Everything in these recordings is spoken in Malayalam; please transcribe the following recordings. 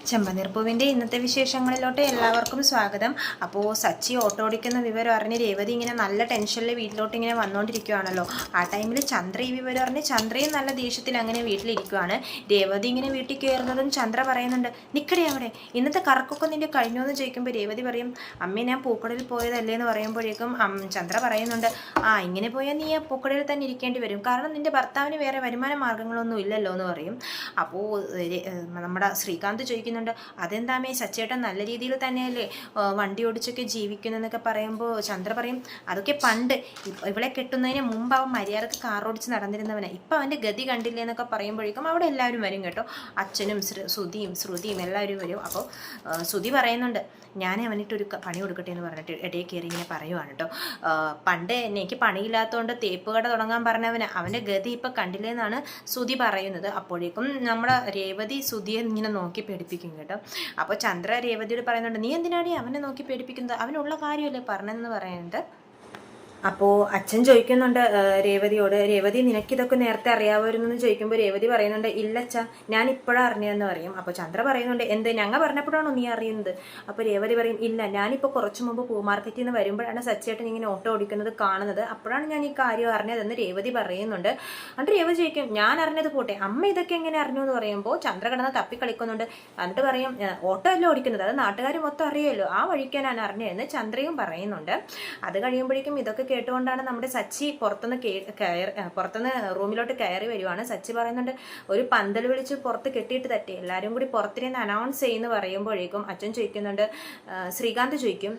ചെമ്പനീർപ്പൂവിൻ്റെ ഇന്നത്തെ വിശേഷങ്ങളിലോട്ട് എല്ലാവർക്കും സ്വാഗതം. അപ്പോൾ സച്ചി ഓട്ടോ ഓടിക്കുന്ന വിവരം അറിഞ്ഞ് രേവതി ഇങ്ങനെ നല്ല ടെൻഷനിൽ വീട്ടിലോട്ട് ഇങ്ങനെ വന്നുകൊണ്ടിരിക്കുകയാണല്ലോ. ആ ടൈമിൽ ചന്ദ്ര ഈ വിവരം അറിഞ്ഞ് ചന്ദ്രയും നല്ല ദേഷ്യത്തിൽ അങ്ങനെ വീട്ടിലിരിക്കുകയാണ്. രേവതി ഇങ്ങനെ വീട്ടിൽ കയറുന്നതും ചന്ദ്ര പറയുന്നുണ്ട്, നിക്കടേ അവിടെ, ഇന്നത്തെ കറക്കൊക്കെ നിൻ്റെ കഴിഞ്ഞോ എന്ന് ചോദിക്കുമ്പോൾ രേവതി പറയും, അമ്മേ ഞാൻ പൂക്കടയിൽ പോയതല്ലേ എന്ന് പറയുമ്പോഴേക്കും ചന്ദ്ര പറയുന്നുണ്ട്, ഇങ്ങനെ പോയാൽ നീ ആ പൂക്കടയിൽ തന്നെ ഇരിക്കേണ്ടി വരും, കാരണം നിൻ്റെ ഭർത്താവിന് വേറെ വരുമാന മാർഗ്ഗങ്ങളൊന്നും ഇല്ലല്ലോ എന്ന് പറയും. അപ്പോൾ നമ്മുടെ ശ്രീകാന്ത് ചോദിക്കുന്നുണ്ട്, അതെന്താമേ സച്ചേട്ടൻ നല്ല രീതിയിൽ തന്നെയല്ലേ വണ്ടി ഓടിച്ചൊക്കെ ജീവിക്കുന്നതെന്നൊക്കെ പറയുമ്പോൾ ചന്ദ്ര പറയും, അതൊക്കെ പണ്ട്, ഇവളെ കെട്ടുന്നതിന് മുമ്പ് അവൻ മര്യാദക്ക് കാർ ഓടിച്ച് നടന്നിരുന്നവനാണ്, ഇപ്പം അവൻ്റെ ഗതി കണ്ടില്ലേ എന്നൊക്കെ പറയുമ്പോഴേക്കും അവിടെ എല്ലാവരും വരും കേട്ടോ. അച്ഛനും ശ്രുതിയും എല്ലാവരും വരും. അപ്പോൾ ശ്രുതി പറയുന്നുണ്ട്, ഞാൻ അവനിട്ടൊരു പണി കൊടുക്കട്ടെ എന്ന് പറഞ്ഞിട്ട് ഇടയിൽ കയറി ഇങ്ങനെ പറയുവാണ് കേട്ടോ. പണ്ട് എനിക്ക് പണിയില്ലാത്തതുകൊണ്ട് തേപ്പ് കട തുടങ്ങാൻ പറഞ്ഞവന് അവൻ്റെ ഗതി ഇപ്പം കണ്ടില്ലേ എന്നാണ് ശ്രുതി പറയുന്നത്. അപ്പോഴേക്കും നമ്മുടെ രേവതി ശ്രുതിയെ ഇങ്ങനെ നോക്കി പേടിപ്പിക്കും കേട്ടോ. അപ്പോൾ ചന്ദ്ര രേവതിയോട് പറയുന്നുണ്ട്, നീ എന്തിനാണ് അവനെ നോക്കി പേടിപ്പിക്കുന്നത്, അവനുള്ള കാര്യമല്ലേ പറഞ്ഞതെന്ന് പറയുന്നുണ്ട്. അപ്പോൾ അച്ഛൻ ചോദിക്കുന്നുണ്ട് രേവതിയോട്, രേവതി നിനക്കിതൊക്കെ നേരത്തെ അറിയാമായിരുന്നു എന്ന് ചോദിക്കുമ്പോൾ രേവതി പറയുന്നുണ്ട്, ഇല്ലച്ച ഞാൻ ഇപ്പോഴാണ് അറിഞ്ഞതെന്ന് പറയും. അപ്പോൾ ചന്ദ്ര പറയുന്നുണ്ട്, എന്ത് ഞങ്ങൾ പറഞ്ഞപ്പോഴാണോ നീ അറിയുന്നത്? അപ്പോൾ രേവതി പറയും, ഇല്ല ഞാനിപ്പോൾ കുറച്ച് മുമ്പ് പൂമാർക്കറ്റിൽ നിന്ന് വരുമ്പോഴാണ് സച്ചേട്ടൻ ഇങ്ങനെ ഓട്ടോ ഓടിക്കുന്നത് കാണുന്നത്, അപ്പോഴാണ് ഞാൻ ഈ കാര്യം അറിഞ്ഞതെന്ന് രേവതി പറയുന്നുണ്ട്. എന്നിട്ട് രേവതി ചോദിക്കും, ഞാൻ അറിഞ്ഞത് പോട്ടെ, അമ്മ ഇതൊക്കെ എങ്ങനെ അറിഞ്ഞു എന്ന് പറയുമ്പോൾ ചന്ദ്ര കിടന്ന് തപ്പിക്കളിക്കുന്നുണ്ട്. എന്നിട്ട് പറയും, ഓട്ടോ അല്ല ഓടിക്കുന്നത്, അത് നാട്ടുകാർ മൊത്തം അറിയുമല്ലോ, ആ വഴിക്കാൻ ഞാൻ അറിഞ്ഞതെന്ന് ചന്ദ്രയും പറയുന്നുണ്ട്. അത് കഴിയുമ്പോഴേക്കും ഇതൊക്കെ കേട്ടുകൊണ്ടാണ് നമ്മുടെ സച്ചി പുറത്തുനിന്ന് റൂമിലോട്ട് കയറി വരുവാണ്. സച്ചി പറയുന്നുണ്ട്, ഒരു പന്തൽ വിളിച്ച് പുറത്ത് കെട്ടിയിട്ട് തട്ടി എല്ലാവരും കൂടി പുറത്തിരുന്ന് അനൗൺസ് ചെയ്യുന്നു പറയുമ്പോഴേക്കും അച്ഛൻ ചോദിക്കുന്നുണ്ട്, ശ്രീകാന്ത് ചോദിക്കും,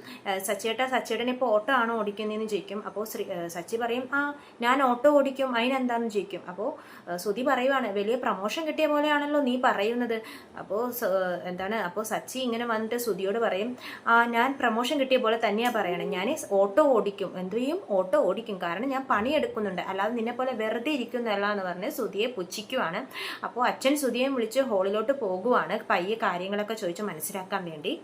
സച്ചിയേട്ടൻ ഇപ്പോൾ ഓട്ടോ ആണോ ഓടിക്കുന്നതെന്ന് ചോദിക്കും. അപ്പോൾ സച്ചി പറയും, ഞാൻ ഓട്ടോ ഓടിക്കും, അതിനെന്താണെന്ന് ചോദിക്കും. അപ്പോൾ ശ്രുതി പറയുവാണ്, വലിയ പ്രമോഷൻ കിട്ടിയ പോലെയാണല്ലോ നീ പറയുന്നത്. അപ്പോൾ സച്ചി ഇങ്ങനെ വന്നിട്ട് ശ്രുതിയോട് പറയും, ഞാൻ പ്രമോഷൻ കിട്ടിയ പോലെ തന്നെയാണ് പറയണേ, ഞാൻ ഓട്ടോ ഓടിക്കും, ഓട്ടോ ഓടിക്കും, കാരണം ഞാൻ പണിയെടുക്കുന്നുണ്ട്, അല്ലാതെ നിന്നെ പോലെ വെറുതെ ഇരിക്കുന്നതല്ല എന്ന് പറഞ്ഞ് ശ്രുതിയെ പുച്ഛിക്കുവാണ്. അപ്പോൾ അച്ഛൻ ശ്രുതിയെ വിളിച്ച് ഹോളിലോട്ട് പോകുവാണ്, പയ്യെ കാര്യങ്ങളൊക്കെ ചോദിച്ച് മനസ്സിലാക്കാൻ വേണ്ടി.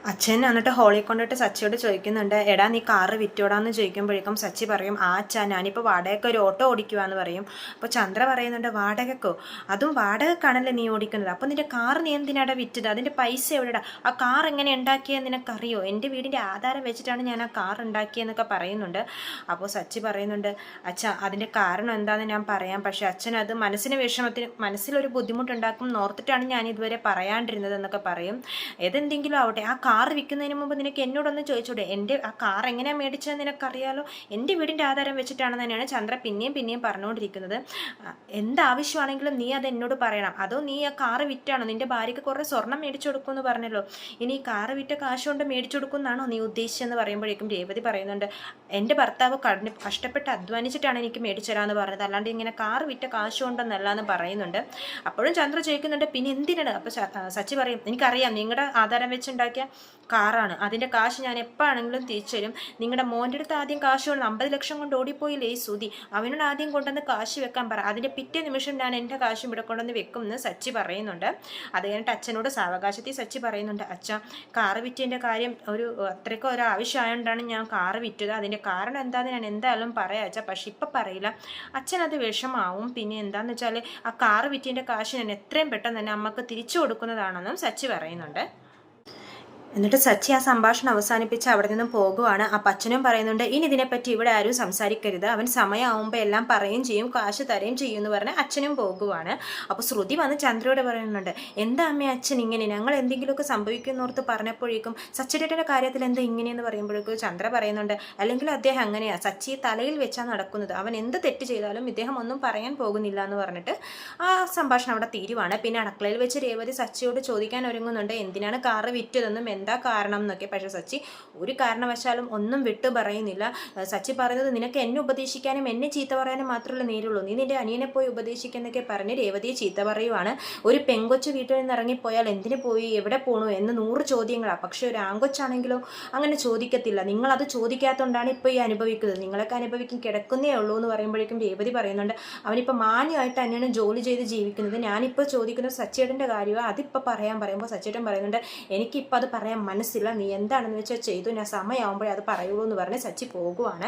അച്ഛൻ എന്നിട്ട് ഹോളിൽ കൊണ്ടിട്ട് സച്ചിയോട് ചോദിക്കുന്നുണ്ട്, എടാ നീ കാറ് വിറ്റോടാന്ന് ചോദിക്കുമ്പോഴേക്കും സച്ചി പറയും, അച്ഛാ ഞാനിപ്പോൾ വാടകയ്ക്ക് ഒരു ഓട്ടോ ഓടിക്കുവാന്ന് പറയും. അപ്പോൾ ചന്ദ്ര പറയുന്നുണ്ട്, വാടകയ്ക്കോ? അതും വാടകക്കാണല്ലേ നീ ഓടിക്കുന്നത്, അപ്പോൾ നിന്റെ കാർ നീ എന്തിനാടാ വിറ്റത്, അതിൻ്റെ പൈസ എവിടെടാ, ആ കാർ എങ്ങനെ ഉണ്ടാക്കിയെന്ന് നിനക്കറിയോ, എൻ്റെ വീടിൻ്റെ ആധാരം വെച്ചിട്ടാണ് ഞാൻ ആ കാർ ഉണ്ടാക്കിയെന്നൊക്കെ പറയുന്നുണ്ട്. അപ്പോൾ സച്ചി പറയുന്നുണ്ട്, അച്ഛാ അതിൻ്റെ കാരണം എന്താണെന്ന് ഞാൻ പറയാം, പക്ഷേ അച്ഛൻ അത് മനസ്സിലൊരു ബുദ്ധിമുട്ടുണ്ടാക്കും നോർത്തിട്ടാണ് ഞാൻ ഇതുവരെ പറയാണ്ടിരുന്നത് എന്നൊക്കെ പറയും. ഏതെന്തെങ്കിലും ആവട്ടെ, ആ കാർ വിൽക്കുന്നതിന് മുമ്പ് നിനക്ക് എന്നോടൊന്ന് ചോദിച്ചൂടെ, എൻ്റെ ആ കാർ എങ്ങനെയാണ് മേടിച്ചതെന്ന് നിനക്കറിയാലോ, എൻ്റെ വീടിൻ്റെ ആധാരം വെച്ചിട്ടാണെന്ന് തന്നെയാണ് ചന്ദ്ര പിന്നെയും പറഞ്ഞുകൊണ്ടിരിക്കുന്നത്. എന്താവശ്യമാണെങ്കിലും നീ അത് എന്നോട് പറയണം, അതോ നീ ആ കാർ വിറ്റാണോ, നിൻ്റെ ഭാര്യയ്ക്ക് കുറേ സ്വർണം മേടിച്ചു കൊടുക്കുമെന്ന് പറഞ്ഞല്ലോ, ഇനി ഈ കാർ വിറ്റ കാശ് കൊണ്ട് മേടിച്ചു കൊടുക്കുമെന്നാണോ നീ ഉദ്ദേശിച്ചതെന്ന് പറയുമ്പോഴേക്കും രേവതി പറയുന്നുണ്ട്, എൻ്റെ ഭർത്താവ് കഷ്ടപ്പെട്ട് അധ്വാനിച്ചിട്ടാണ് എനിക്ക് മേടിച്ചു തരാമെന്ന് പറഞ്ഞത്, അല്ലാണ്ട് ഇങ്ങനെ കാർ വിറ്റ കാശ് കൊണ്ടൊന്നല്ല എന്ന് പറയുന്നുണ്ട്. അപ്പോഴും ചന്ദ്ര ചോദിക്കുന്നുണ്ട്, പിന്നെ എന്തിനാണ്? അപ്പോൾ സച്ചി പറയും, എനിക്കറിയാം നിങ്ങളുടെ ആധാരം വെച്ചുണ്ടാക്കിയ കാറാണ്, അതിൻ്റെ കാശ് ഞാൻ എപ്പോഴാണെങ്കിലും തിരിച്ചു തരും, നിങ്ങളുടെ മോൻ്റെ അടുത്ത് ആദ്യം കാശ് കൊണ്ട് 50 ലക്ഷം കൊണ്ട് ഓടിപ്പോയില്ലേ ഈ ശ്രുതി, അവനോട് ആദ്യം കൊണ്ടുവന്ന് കാശ് വെക്കാൻ പറ, അതിൻ്റെ പിറ്റേ നിമിഷം ഞാൻ എൻ്റെ കാശും ഇവിടെ കൊണ്ടുവന്ന് വെക്കും എന്ന് സച്ചി പറയുന്നുണ്ട്. അത് കഴിഞ്ഞിട്ട് അച്ഛനോട് സാവകാശത്തിൽ സച്ചി പറയുന്നുണ്ട്, അച്ഛ കാറ് വിറ്റതിൻ്റെ കാര്യം അത്രയ്ക്ക് ഒരു ആവശ്യമായതുകൊണ്ടാണ് ഞാൻ കാറ് വിറ്റത്, അതിൻ്റെ കാരണം എന്താണെന്ന് ഞാൻ എന്തായാലും പറയാം അച്ഛാ, പക്ഷെ ഇപ്പം പറയില്ല, അച്ഛനത് വിഷമാവും, പിന്നെ എന്താണെന്ന് വെച്ചാൽ ആ കാറ് വിറ്റതിൻ്റെ കാശ് ഞാൻ എത്രയും പെട്ടെന്ന് തന്നെ അമ്മക്ക് തിരിച്ചു കൊടുക്കുന്നതാണെന്നും സച്ചി പറയുന്നുണ്ട്. എന്നിട്ട് സച്ചി ആ സംഭാഷണം അവസാനിപ്പിച്ച് അവിടെ നിന്നും പോകുവാണ്. ആ അച്ഛനും പറയുന്നുണ്ട്, ഇനി ഇതിനെപ്പറ്റി ഇവിടെ ആരും സംസാരിക്കരുത്, അവൻ സമയമാകുമ്പോൾ എല്ലാം പറയുകയും ചെയ്യും, കാശ് തരുകയും ചെയ്യും എന്ന് പറഞ്ഞ് അച്ഛനും പോകുവാണ്. അപ്പോൾ ശ്രുതി വന്ന് ചന്ദ്രയോട് പറയുന്നുണ്ട്, എന്താ അമ്മ അച്ഛൻ ഇങ്ങനെ, ഞങ്ങൾ എന്തെങ്കിലുമൊക്കെ സംഭവിക്കുന്നോർത്ത് പറഞ്ഞപ്പോഴേക്കും സച്ചിയുടെ കാര്യത്തിൽ എന്താ ഇങ്ങനെയെന്ന് പറയുമ്പോഴേക്കും ചന്ദ്ര പറയുന്നുണ്ട്, അല്ലെങ്കിൽ അദ്ദേഹം അങ്ങനെയാണ്, സച്ചി തലയിൽ വെച്ചാൽ നടക്കുന്നത്, അവൻ എന്ത് തെറ്റ് ചെയ്താലും ഇദ്ദേഹം ഒന്നും പറയാൻ പോകുന്നില്ല എന്ന് പറഞ്ഞിട്ട് ആ സംഭാഷണം അവിടെ തീരുവാണ്. പിന്നെ അടുക്കളയിൽ വെച്ച് രേവതി സച്ചിയോട് ചോദിക്കാൻ ഒരുങ്ങുന്നുണ്ട്, എന്തിനാണ് കാറ് വിറ്റതെന്നും എന്താ കാരണം എന്നൊക്കെ. പക്ഷേ സച്ചി ഒരു കാരണവശാലും ഒന്നും വിട്ടു പറയുന്നില്ല. സച്ചി പറയുന്നത്, നിനക്ക് എന്നെ ഉപദേശിക്കാനും എന്നെ ചീത്ത പറയാനും മാത്രമല്ല നേരുള്ളൂ, നീ നിന്റെ അനിയനെ പോയി ഉപദേശിക്കുന്നൊക്കെ പറഞ്ഞ് രേവതിയെ ചീത്ത പറയുവാണ്. ഒരു പെങ്കൊച്ച് വീട്ടിൽ നിന്ന് ഇറങ്ങിപ്പോയാൽ എന്തിനു പോയി, എവിടെ പോകണു എന്ന് 100 ചോദ്യങ്ങളാണ്, പക്ഷെ ഒരു ആങ്കൊച്ചാണെങ്കിലോ അങ്ങനെ ചോദിക്കത്തില്ല, നിങ്ങളത് ചോദിക്കാത്തതുകൊണ്ടാണ് ഇപ്പോൾ ഈ അനുഭവിക്കുന്നത്, നിങ്ങളൊക്കെ അനുഭവിക്കും കിടക്കുന്നേ ഉള്ളൂ എന്ന് പറയുമ്പോഴേക്കും രേവതി പറയുന്നുണ്ട്, അവനിപ്പോൾ മാന്യമായിട്ട് തന്നെയാണ് ജോലി ചെയ്ത് ജീവിക്കുന്നത്, ഞാനിപ്പോൾ ചോദിക്കുന്നത് സച്ചിയേട്ടൻ്റെ കാര്യമാണ്, അതിപ്പോൾ പറയുമ്പോൾ സച്ചിയേട്ടൻ പറയുന്നുണ്ട്, എനിക്കിപ്പോൾ അത് പറയാൻ മനസ്സില്ല, നീ എന്താണെന്ന് വെച്ചാൽ ചെയ്തു, ഞാൻ സമയമാകുമ്പോഴേ അത് പറയുള്ളൂ എന്ന് പറഞ്ഞ് സച്ചി പോകുവാണ്.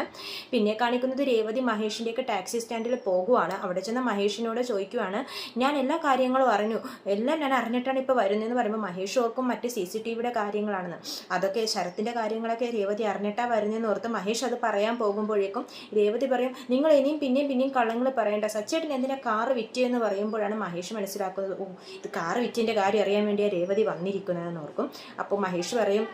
പിന്നെ കാണിക്കുന്നത് രേവതി മഹേഷിൻ്റെയൊക്കെ ടാക്സി സ്റ്റാൻഡിൽ പോകുവാണ്. അവിടെ ചെന്ന് മഹേഷിനോട് ചോദിക്കുവാണ്, ഞാൻ എല്ലാ കാര്യങ്ങളും അറിഞ്ഞു, എല്ലാം ഞാൻ അറിഞ്ഞിട്ടാണ് ഇപ്പോൾ വരുന്നതെന്ന് പറയുമ്പോൾ മഹേഷ് ഓർക്കും മറ്റ് CCTVയുടെ കാര്യങ്ങളാണെന്ന്. അതൊക്കെ ശരത്തിൻ്റെ കാര്യങ്ങളൊക്കെ രേവതി അറിഞ്ഞിട്ടാണ് വരുന്നതെന്ന് ഓർത്ത് മഹേഷ് അത് പറയാൻ പോകുമ്പോഴേക്കും രേവതി പറയും, നിങ്ങൾ ഇനിയും പിന്നെയും കള്ളങ്ങൾ പറയേണ്ട, സച്ചേട്ടൻ എന്തിനാ കാറ് വിറ്റിയെന്ന് പറയുമ്പോഴാണ് മഹേഷ് മനസ്സിലാക്കുന്നത്, ഓ ഇത് കാറ് വിറ്റിൻ്റെ കാര്യം അറിയാൻ വേണ്ടിയാണ് രേവതി വന്നിരിക്കുന്നതെന്ന് ഓർക്കും. അപ്പോൾ മഹേഷ് പറയും,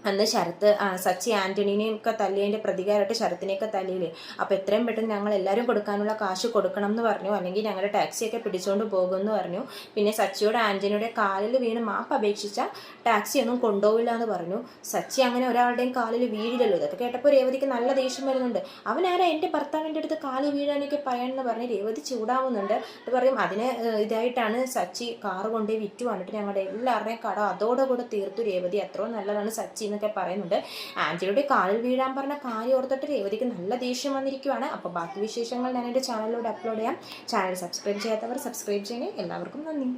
അന്ന് ശരത്ത് സച്ചി ആൻ്റണീനെയൊക്കെ തല്ലിയതിൻ്റെ പ്രതികാരമായിട്ട് ശരത്തിനെയൊക്കെ തല്ലിയില്ലേ, അപ്പോൾ എത്രയും പെട്ടെന്ന് ഞങ്ങൾ എല്ലാവരും കൊടുക്കാനുള്ള കാശ് കൊടുക്കണം എന്ന് പറഞ്ഞു, അല്ലെങ്കിൽ ഞങ്ങളുടെ ടാക്സിയൊക്കെ പിടിച്ചുകൊണ്ട് പോകുമെന്ന് പറഞ്ഞു. പിന്നെ സച്ചിയോട് ആൻ്റണിയുടെ കാലിൽ വീണ് മാപ്പ് അപേക്ഷിച്ച ടാക്സി ഒന്നും കൊണ്ടുപോകില്ല എന്ന് പറഞ്ഞു. സച്ചി അങ്ങനെ ഒരാളുടെയും കാലിൽ വീഴില്ലല്ലോ. ഇതൊക്കെ കേട്ടപ്പോൾ രേവതിക്ക് നല്ല ദേഷ്യം വരുന്നുണ്ട്. അവനാരാ എൻ്റെ ഭർത്താവിൻ്റെ അടുത്ത് കാലിൽ വീഴാനൊക്കെ പറയാനെന്ന് പറഞ്ഞ് രേവതി ചൂടാവുന്നുണ്ട്. ഇത് പറയും, അതിന് ഇതായിട്ടാണ് സച്ചി കാറ് കൊണ്ടുപോയി വിറ്റു വന്നിട്ട് ഞങ്ങളുടെ എല്ലാവരുടെയും കട അതോടുകൂടെ തീർത്തു രേവതി, അത്രയും നല്ലതാണ് സച്ചി എന്നൊക്കെ പറയുന്നുണ്ട്. ആൻ്റണിയുടെ കാലിൽ വീഴാൻ പറഞ്ഞ കാര്യം ഓർത്തിട്ട് രേവതിക്ക് നല്ല ദേഷ്യം വന്നിരിക്കുവാണ്. അപ്പോൾ ബാക്കി വിശേഷങ്ങൾ ഞാൻ എൻ്റെ ചാനലിലൂടെ അപ്ലോഡ് ചെയ്യാം. ചാനൽ സബ്സ്ക്രൈബ് ചെയ്യാത്തവർ സബ്സ്ക്രൈബ് ചെയ്യണേ. എല്ലാവർക്കും നന്ദി.